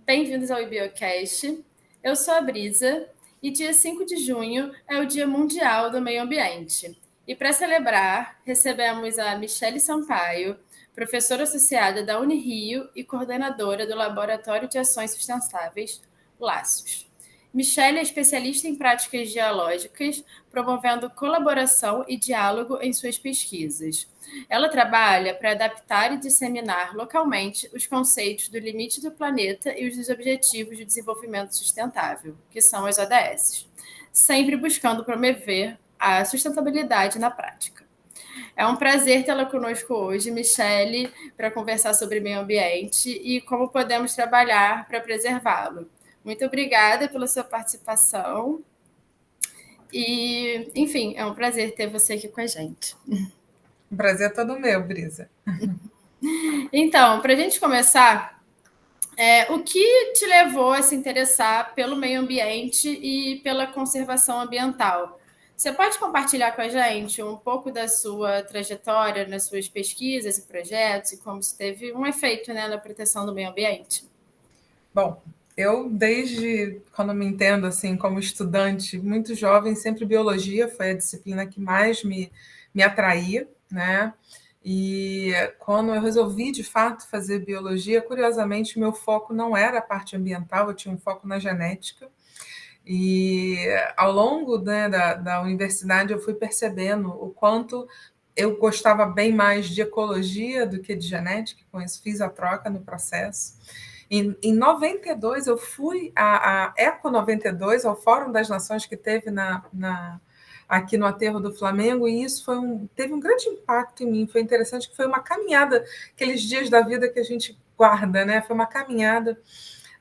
Bem-vindos ao IBIOcast. Eu sou a Brisa e dia 5 de junho é o Dia Mundial do Meio Ambiente. E para celebrar, recebemos a Michele Sampaio, professora associada da Unirio e coordenadora do Laboratório de Ações Sustentáveis, Laços. Michele é especialista em práticas geológicas, promovendo colaboração e diálogo em suas pesquisas. Ela trabalha para adaptar e disseminar localmente os conceitos do limite do planeta e os dos Objetivos de Desenvolvimento Sustentável, que são as ODS, sempre buscando promover a sustentabilidade na prática. É um prazer tê-la conosco hoje, Michele, para conversar sobre meio ambiente e como podemos trabalhar para preservá-lo. Muito obrigada pela sua participação. E, enfim, é um prazer ter você aqui com a gente. O prazer é todo meu, Brisa. Então, para a gente começar, o que te levou a se interessar pelo meio ambiente e pela conservação ambiental? Você pode compartilhar com a gente um pouco da sua trajetória nas suas pesquisas e projetos e como isso teve um efeito, né, na proteção do meio ambiente? Bom, eu desde quando me entendo assim como estudante muito jovem, sempre biologia foi a disciplina que mais me atraía, né? E quando eu resolvi de fato fazer biologia, curiosamente meu foco não era a parte ambiental, eu tinha um foco na genética. E ao longo, né, da universidade eu fui percebendo o quanto eu gostava bem mais de ecologia do que de genética, com isso fiz a troca no processo. Em 92, eu fui à Eco 92, ao Fórum das Nações que teve aqui no Aterro do Flamengo, e isso teve um grande impacto em mim. Foi interessante que foi uma caminhada, aqueles dias da vida que a gente guarda, né? Foi uma caminhada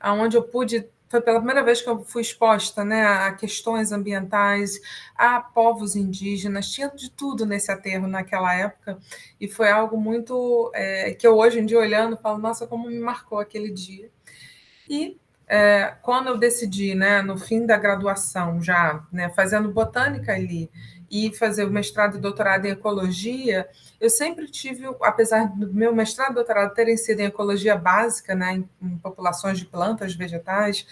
onde eu pude. Foi pela primeira vez que eu fui exposta, né, a questões ambientais, a povos indígenas, tinha de tudo nesse aterro naquela época, e foi algo muito que eu hoje em dia olhando falo, nossa, como me marcou aquele dia. E quando eu decidi, né, no fim da graduação já, né, fazendo botânica ali, e fazer o mestrado e doutorado em ecologia, eu sempre tive, apesar do meu mestrado e doutorado terem sido em ecologia básica, né, em populações de plantas, vegetais,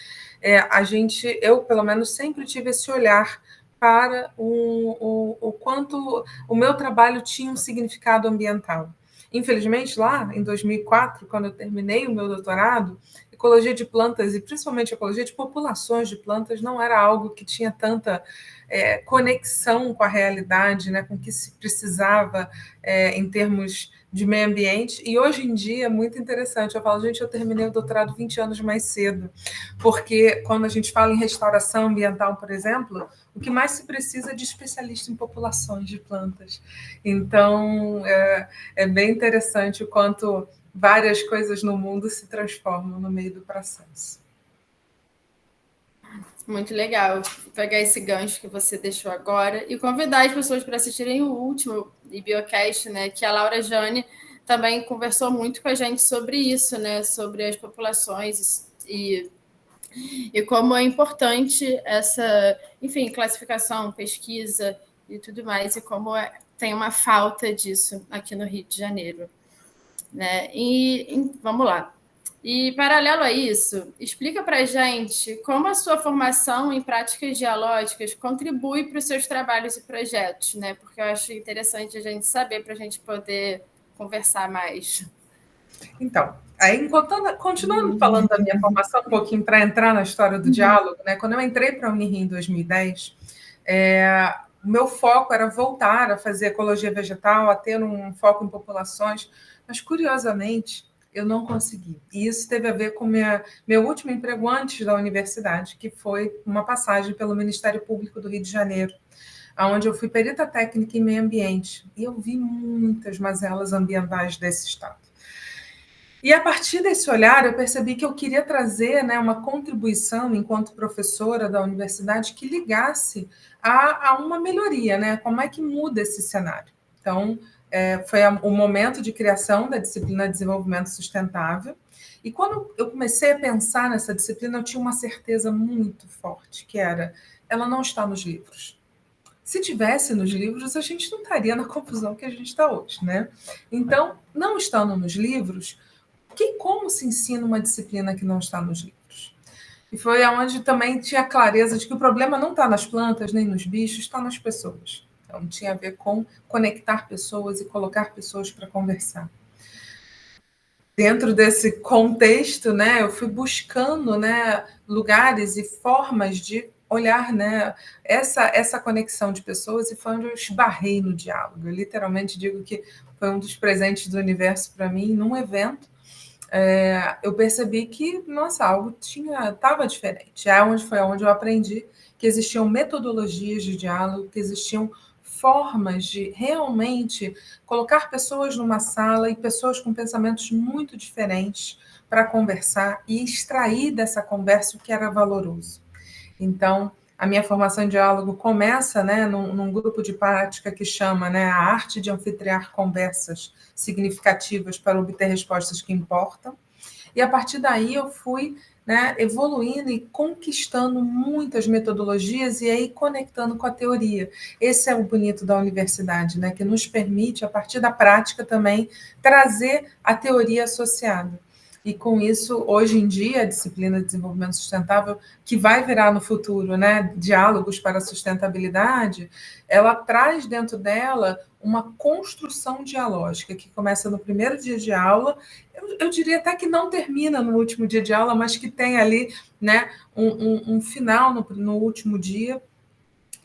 eu pelo menos sempre tive esse olhar para o quanto o meu trabalho tinha um significado ambiental. Infelizmente, lá em 2004, quando eu terminei o meu doutorado, ecologia de plantas, e principalmente ecologia de populações de plantas, não era algo que tinha tanta conexão com a realidade, né, com o que se precisava em termos de meio ambiente. E hoje em dia é muito interessante. Eu falo, gente, eu terminei o doutorado 20 anos mais cedo, porque quando a gente fala em restauração ambiental, por exemplo, o que mais se precisa é de especialista em populações de plantas. Então, é bem interessante o quanto várias coisas no mundo se transformam no meio do processo. Muito legal. Vou pegar esse gancho que você deixou agora e convidar as pessoas para assistirem o último IBIOcast, né? Que a Laura Jane também conversou muito com a gente sobre isso, né? Sobre as populações e como é importante essa, enfim, classificação, pesquisa e tudo mais, e como tem uma falta disso aqui no Rio de Janeiro, né? E vamos lá. E, paralelo a isso, explica para a gente como a sua formação em práticas geológicas contribui para os seus trabalhos e projetos, né? Porque eu acho interessante a gente saber para a gente poder conversar mais. Então, aí, continuando falando da minha formação, um pouquinho para entrar na história do diálogo, né? Quando eu entrei para a Unirio em 2010, o meu foco era voltar a fazer ecologia vegetal, a ter um foco em populações, mas, curiosamente, eu não consegui. E isso teve a ver com meu último emprego antes da universidade, que foi uma passagem pelo Ministério Público do Rio de Janeiro, onde eu fui perita técnica em meio ambiente. E eu vi muitas mazelas ambientais desse estado. E a partir desse olhar, eu percebi que eu queria trazer, né, uma contribuição, enquanto professora da universidade, que ligasse a uma melhoria, né? Como é que muda esse cenário? Então, foi o momento de criação da disciplina de desenvolvimento sustentável. E quando eu comecei a pensar nessa disciplina, eu tinha uma certeza muito forte, que era, ela não está nos livros. Se tivesse nos livros, a gente não estaria na confusão que a gente está hoje, né? Então, não estando nos livros, como se ensina uma disciplina que não está nos livros? E foi onde também tinha clareza de que o problema não está nas plantas nem nos bichos, está nas pessoas. Então, tinha a ver com conectar pessoas e colocar pessoas para conversar. Dentro desse contexto, né, eu fui buscando, né, lugares e formas de olhar, né, essa conexão de pessoas, e foi onde eu esbarrei no diálogo. Eu literalmente digo que foi um dos presentes do universo para mim, num evento. Eu percebi que, nossa, algo estava diferente. Foi onde eu aprendi que existiam metodologias de diálogo, que existiam formas de realmente colocar pessoas numa sala e pessoas com pensamentos muito diferentes para conversar e extrair dessa conversa o que era valoroso. Então, a minha formação em diálogo começa, né, num grupo de prática que chama, né, a arte de anfitriar conversas significativas para obter respostas que importam. E a partir daí eu fui, né, evoluindo e conquistando muitas metodologias e aí conectando com a teoria. Esse é o bonito da universidade, né, que nos permite, a partir da prática também, trazer a teoria associada. E com isso, hoje em dia, a disciplina de desenvolvimento sustentável, que vai virar no futuro, né, diálogos para a sustentabilidade, ela traz dentro dela uma construção dialógica que começa no primeiro dia de aula. Eu diria até que não termina no último dia de aula, mas que tem ali, né, um final no último dia,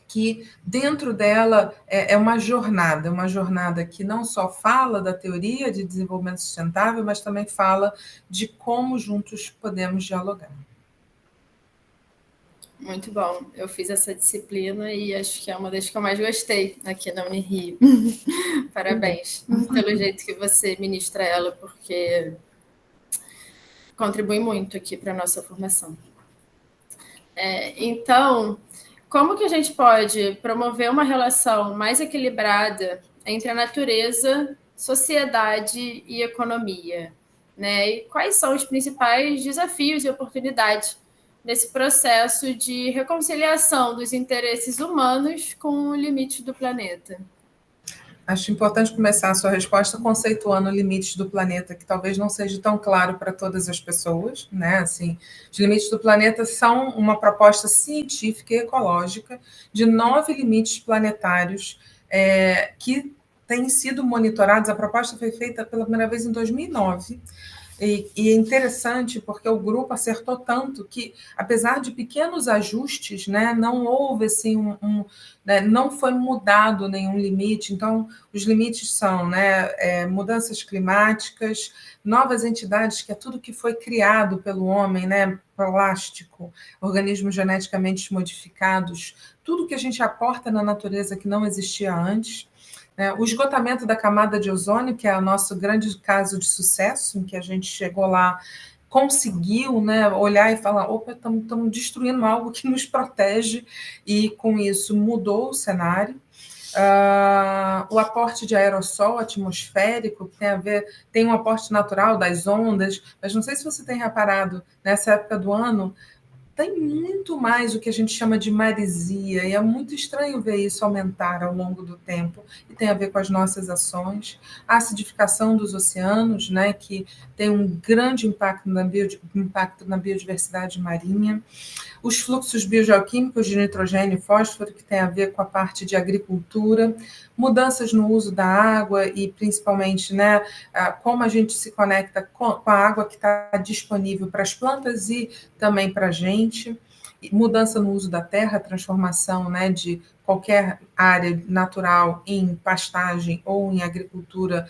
que dentro dela é uma jornada que não só fala da teoria de desenvolvimento sustentável, mas também fala de como juntos podemos dialogar. Muito bom. Eu fiz essa disciplina e acho que é uma das que eu mais gostei aqui na Unirio. Parabéns pelo jeito que você ministra ela, porque contribui muito aqui para a nossa formação. Então, como que a gente pode promover uma relação mais equilibrada entre a natureza, sociedade e economia? Né? E quais são os principais desafios e oportunidades nesse processo de reconciliação dos interesses humanos com o limite do planeta? Acho importante começar a sua resposta conceituando limites do planeta, que talvez não seja tão claro para todas as pessoas, né? Assim, os limites do planeta são uma proposta científica e ecológica de 9 limites planetários que têm sido monitorados. A proposta foi feita pela primeira vez em 2009. E é interessante porque o grupo acertou tanto que, apesar de pequenos ajustes, né, não houve assim né, não foi mudado nenhum limite. Então, os limites são, né, mudanças climáticas, novas entidades, que é tudo que foi criado pelo homem, né, plástico, organismos geneticamente modificados, tudo que a gente aporta na natureza que não existia antes. O esgotamento da camada de ozônio, que é o nosso grande caso de sucesso, em que a gente chegou lá, conseguiu, né, olhar e falar, opa, estamos destruindo algo que nos protege, e com isso mudou o cenário. O aporte de aerossol atmosférico, que tem um aporte natural das ondas, mas não sei se você tem reparado, nessa época do ano, tem muito mais o que a gente chama de maresia, e é muito estranho ver isso aumentar ao longo do tempo, e tem a ver com as nossas ações. A acidificação dos oceanos, né, que tem um grande impacto na biodiversidade marinha. Os fluxos biogeoquímicos de nitrogênio e fósforo, que tem a ver com a parte de agricultura, mudanças no uso da água e, principalmente, né, como a gente se conecta com a água que está disponível para as plantas e também para a gente, mudança no uso da terra, transformação, né, de qualquer área natural em pastagem ou em agricultura,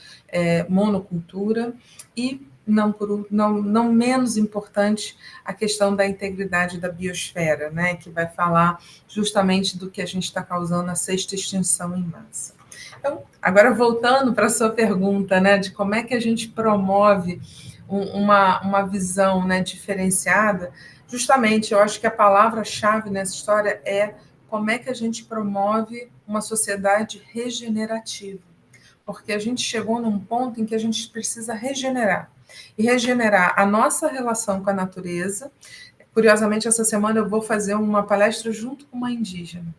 monocultura, e não menos importante, a questão da integridade da biosfera, né, que vai falar justamente do que a gente está causando a sexta extinção em massa. Então, agora voltando para a sua pergunta, né, de como é que a gente promove uma visão, né, diferenciada, justamente eu acho que a palavra-chave nessa história é como é que a gente promove uma sociedade regenerativa, porque a gente chegou num ponto em que a gente precisa regenerar, e regenerar a nossa relação com a natureza. Curiosamente, essa semana eu vou fazer uma palestra junto com uma indígena,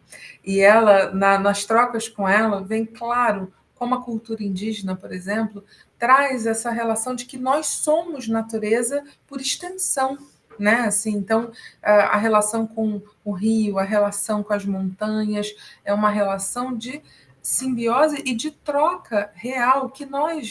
e ela, nas trocas com ela, vem claro como a cultura indígena, por exemplo, traz essa relação de que nós somos natureza por extensão. né? Assim, então, a relação com o rio, a relação com as montanhas, é uma relação de simbiose e de troca real que nós,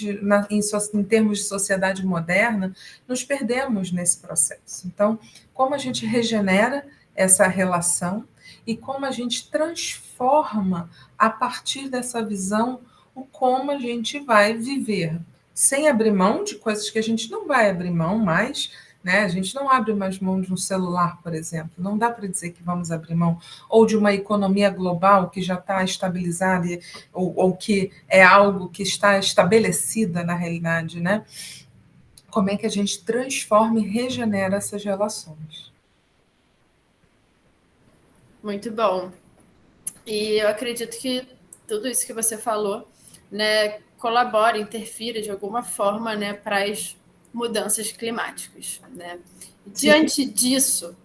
em termos de sociedade moderna, nos perdemos nesse processo. Então, como a gente regenera essa relação e como a gente transforma a partir dessa visão o como a gente vai viver, sem abrir mão de coisas que a gente não vai abrir mão mais, né? A gente não abre mais mão de um celular, por exemplo. Não dá para dizer que vamos abrir mão. Ou de uma economia global que já está estabilizada, ou que é algo que está estabelecida na realidade, né? Como é que a gente transforma e regenera essas relações? Muito bom. E eu acredito que tudo isso que você falou, né, colabora, interfira de alguma forma, né, para as mudanças climáticas, né? Diante disso,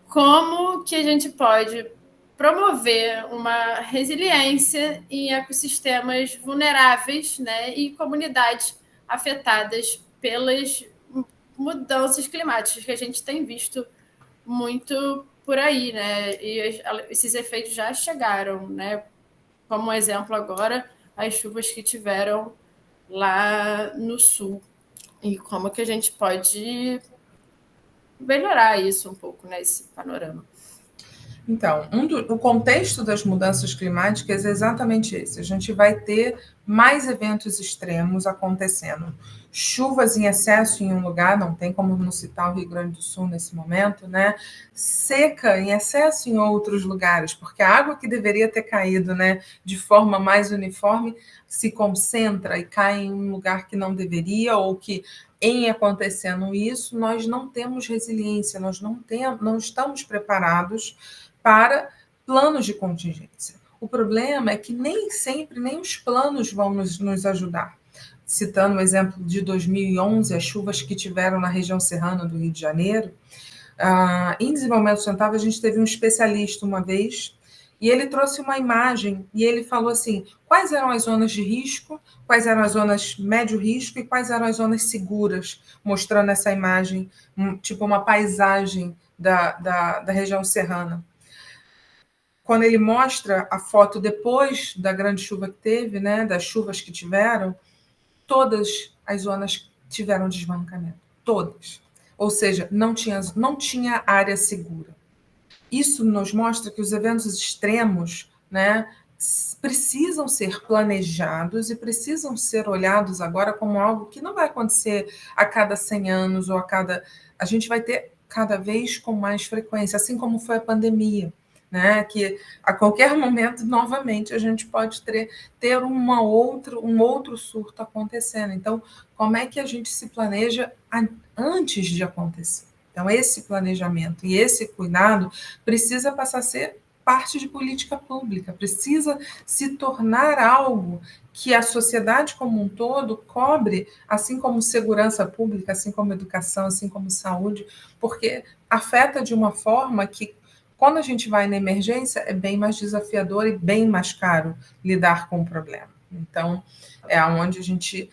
como que a gente pode promover uma resiliência em ecossistemas vulneráveis, né, e comunidades afetadas pelas mudanças climáticas que a gente tem visto muito por aí, né? E esses efeitos já chegaram, né? Como um exemplo agora, as chuvas que tiveram lá no sul. E como que a gente pode melhorar isso um pouco, né? Esse panorama. Então, o contexto das mudanças climáticas é exatamente esse. A gente vai ter mais eventos extremos acontecendo. Chuvas em excesso em um lugar, não tem como não citar o Rio Grande do Sul nesse momento, né? Seca em excesso em outros lugares, porque a água que deveria ter caído, né, de forma mais uniforme se concentra e cai em um lugar que não deveria, ou que em acontecendo isso, nós não temos resiliência, nós não estamos preparados para planos de contingência. O problema é que nem sempre nem os planos vão nos ajudar. Citando o exemplo de 2011, as chuvas que tiveram na região serrana do Rio de Janeiro, em desenvolvimento sustentável, a gente teve um especialista uma vez, e ele trouxe uma imagem, e ele falou assim, quais eram as zonas de risco, quais eram as zonas médio risco e quais eram as zonas seguras, mostrando essa imagem, tipo uma paisagem da região serrana. Quando ele mostra a foto depois da grande chuva que teve, né, das chuvas que tiveram, todas as zonas tiveram desbarrancamento. Todas. Ou seja, não tinha área segura. Isso nos mostra que os eventos extremos, né, precisam ser planejados e precisam ser olhados agora como algo que não vai acontecer a cada 100 anos ou a cada... A gente vai ter cada vez com mais frequência, assim como foi a pandemia, né? Que a qualquer momento, novamente, a gente pode ter um outro surto acontecendo. Então, como é que a gente se planeja antes de acontecer? Então, esse planejamento e esse cuidado precisa passar a ser parte de política pública, precisa se tornar algo que a sociedade como um todo cobre, assim como segurança pública, assim como educação, assim como saúde, porque afeta de uma forma que, quando a gente vai na emergência, é bem mais desafiador e bem mais caro lidar com o problema. Então, é onde a gente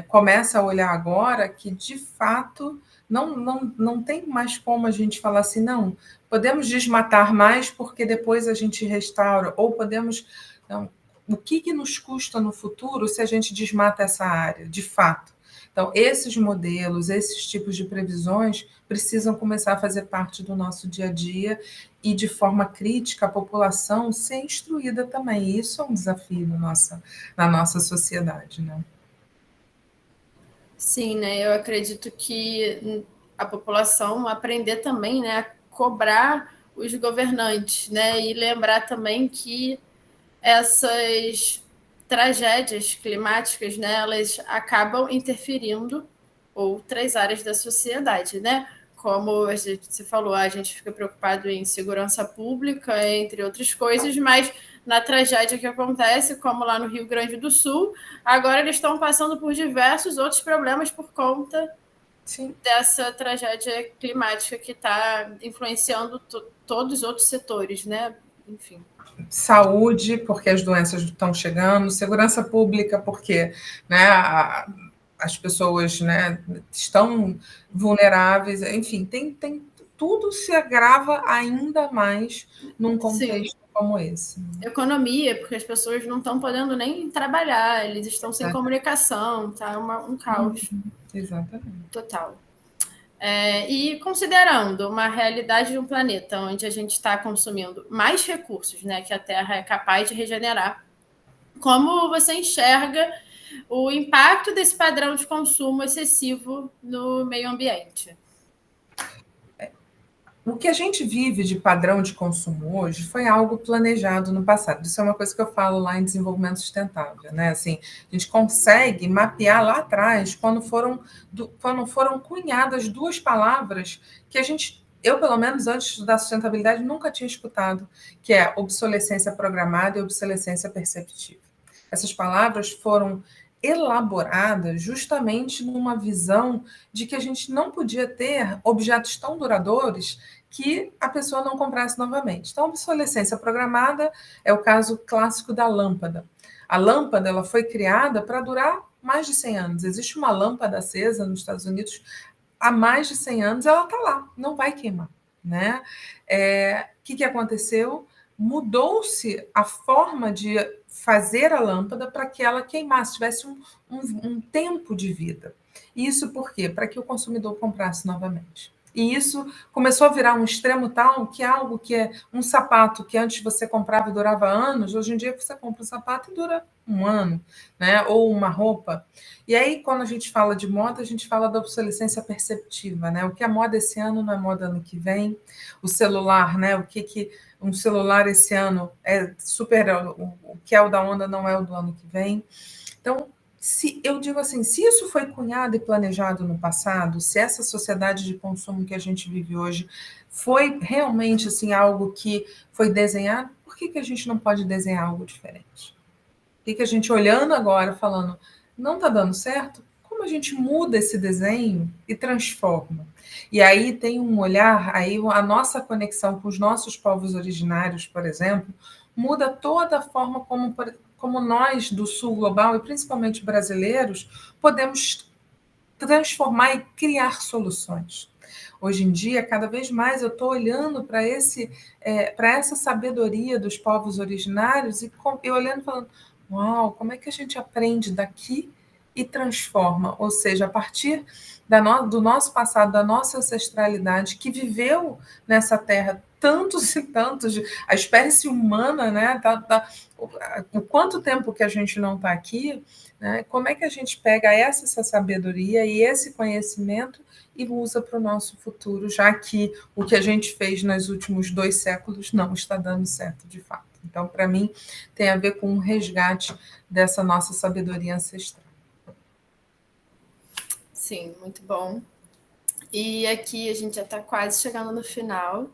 começa a olhar agora que, de fato, não tem mais como a gente falar assim, não, podemos desmatar mais porque depois a gente restaura, ou podemos... Não, o que nos custa no futuro se a gente desmata essa área, de fato? Então, esses modelos, esses tipos de previsões precisam começar a fazer parte do nosso dia a dia e, de forma crítica, a população ser instruída também. Isso é um desafio na nossa sociedade, né? Sim, né? Eu acredito que a população aprender também, né, a cobrar os governantes, né, e lembrar também que essas tragédias climáticas, né, elas acabam interferindo outras áreas da sociedade, né? Como você falou, a gente fica preocupado em segurança pública, entre outras coisas, mas na tragédia que acontece, como lá no Rio Grande do Sul, agora eles estão passando por diversos outros problemas por conta Sim. dessa tragédia climática que está influenciando todos os outros setores, né? Enfim. Saúde, porque as doenças estão chegando, segurança pública, porque, né, as pessoas, né, estão vulneráveis, enfim, tudo se agrava ainda mais num contexto como esse. Economia, porque as pessoas não estão podendo nem trabalhar, eles estão sem comunicação, tá um caos. Exatamente. Total. E considerando uma realidade de um planeta onde a gente está consumindo mais recursos, né, que a Terra é capaz de regenerar, como você enxerga o impacto desse padrão de consumo excessivo no meio ambiente? O que a gente vive de padrão de consumo hoje foi algo planejado no passado. Isso é uma coisa que eu falo lá em desenvolvimento sustentável, né? Assim, a gente consegue mapear lá atrás quando foram cunhadas duas palavras que eu, pelo menos antes da sustentabilidade, nunca tinha escutado, que é obsolescência programada e obsolescência perceptiva. Essas palavras foram elaborada justamente numa visão de que a gente não podia ter objetos tão duradouros que a pessoa não comprasse novamente. Então, a obsolescência programada é o caso clássico da lâmpada. A lâmpada ela foi criada para durar mais de 100 anos. Existe uma lâmpada acesa nos Estados Unidos há mais de 100 anos, ela está lá, não vai queimar. Né? Que aconteceu? Mudou-se a forma de fazer a lâmpada para que ela queimasse, tivesse um tempo de vida. Isso por quê? Para que o consumidor comprasse novamente. E isso começou a virar um extremo tal que algo que é um sapato que antes você comprava e durava anos, hoje em dia você compra um sapato e dura um ano, né? Ou uma roupa. E aí, quando a gente fala de moda, a gente fala da obsolescência perceptiva, né? O que é moda esse ano não é moda ano que vem. O celular, né? O que um celular esse ano é super... O que é o da onda não é o do ano que vem. Então, eu digo assim, se isso foi cunhado e planejado no passado, se essa sociedade de consumo que a gente vive hoje foi realmente assim algo que foi desenhado, por que a gente não pode desenhar algo diferente? Por que a gente olhando agora, falando, não está dando certo? Como a gente muda esse desenho e transforma? E aí tem um olhar, aí a nossa conexão com os nossos povos originários, por exemplo, muda toda a forma como nós do sul global, e principalmente brasileiros, podemos transformar e criar soluções. Hoje em dia, cada vez mais eu estou olhando para essa sabedoria dos povos originários e olhando e falando, uau, como é que a gente aprende daqui e transforma? Ou seja, a partir do nosso passado, da nossa ancestralidade, que viveu nessa terra tantos e tantos, a espécie humana, né? O quanto tempo que a gente não está aqui, né? Como é que a gente pega essa sabedoria e esse conhecimento e usa para o nosso futuro, já que o que a gente fez nos últimos 2 séculos não está dando certo de fato. Então, para mim, tem a ver com um resgate dessa nossa sabedoria ancestral. Sim, muito bom. E aqui a gente já está quase chegando no final.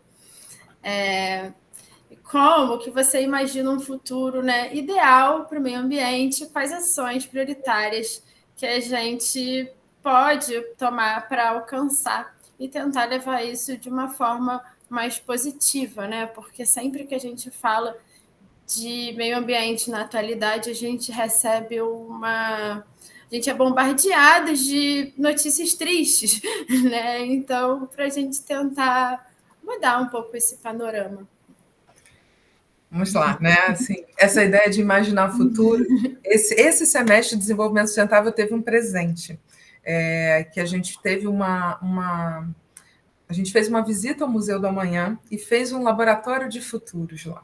Como que você imagina um futuro, né, ideal para o meio ambiente? Quais ações prioritárias que a gente pode tomar para alcançar e tentar levar isso de uma forma mais positiva, né? Porque sempre que a gente fala de meio ambiente na atualidade, a gente recebe a gente é bombardeado de notícias tristes, né? Então, para a gente tentar mudar um pouco esse panorama. Vamos lá, né? Assim, essa ideia de imaginar o futuro. Esse semestre de desenvolvimento sustentável teve um presente, que a gente teve a gente fez uma visita ao Museu do Amanhã e fez um laboratório de futuros lá.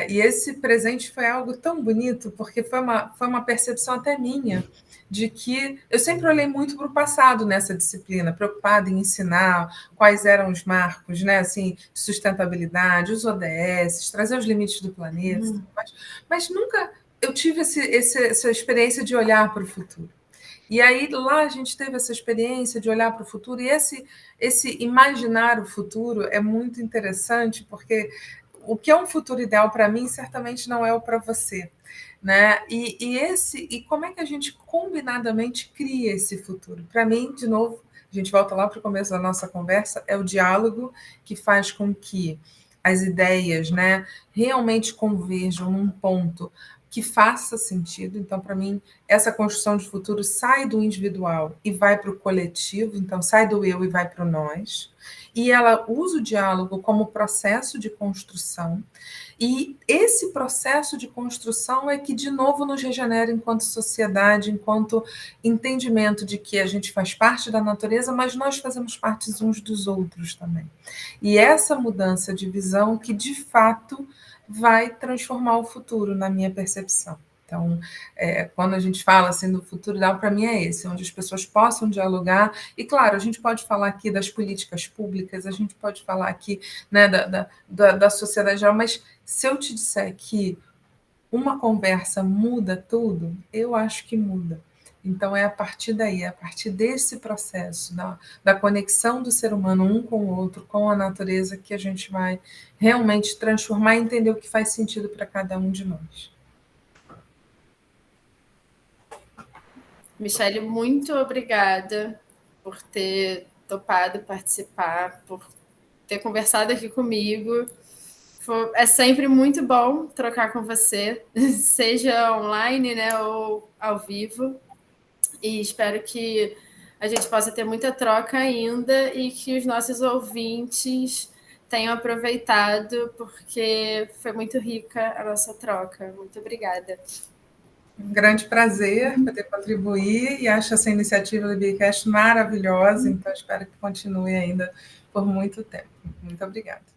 E esse presente foi algo tão bonito, porque foi uma percepção até minha, de que eu sempre olhei muito para o passado nessa disciplina, preocupada em ensinar quais eram os marcos, né, assim, de sustentabilidade, os ODS, trazer os limites do planeta, mas nunca eu tive essa experiência de olhar para o futuro. E aí lá a gente teve essa experiência de olhar para o futuro, e esse imaginar o futuro é muito interessante, porque o que é um futuro ideal para mim certamente não é o para você, né? E como é que a gente combinadamente cria esse futuro? Para mim, de novo, a gente volta lá para o começo da nossa conversa, é o diálogo que faz com que as ideias, né, realmente converjam num ponto que faça sentido. Então, para mim, essa construção de futuro sai do individual e vai para o coletivo, então sai do eu e vai para o nós. E ela usa o diálogo como processo de construção. E esse processo de construção é que, de novo, nos regenera enquanto sociedade, enquanto entendimento de que a gente faz parte da natureza, mas nós fazemos parte uns dos outros também. E essa mudança de visão que, de fato, vai transformar o futuro, na minha percepção. Então, quando a gente fala assim do futuro ideal, para mim é esse, onde as pessoas possam dialogar. E, claro, a gente pode falar aqui das políticas públicas, a gente pode falar aqui, né, da sociedade geral, mas se eu te disser que uma conversa muda tudo, eu acho que muda. Então, é a partir daí, é a partir desse processo, da conexão do ser humano um com o outro, com a natureza, que a gente vai realmente transformar e entender o que faz sentido para cada um de nós. Michele, muito obrigada por ter topado participar, por ter conversado aqui comigo. É sempre muito bom trocar com você, seja online, né, ou ao vivo. E espero que a gente possa ter muita troca ainda e que os nossos ouvintes tenham aproveitado, porque foi muito rica a nossa troca. Muito obrigada. Um grande prazer poder contribuir e acho essa iniciativa do Bicast maravilhosa, então espero que continue ainda por muito tempo. Muito obrigada.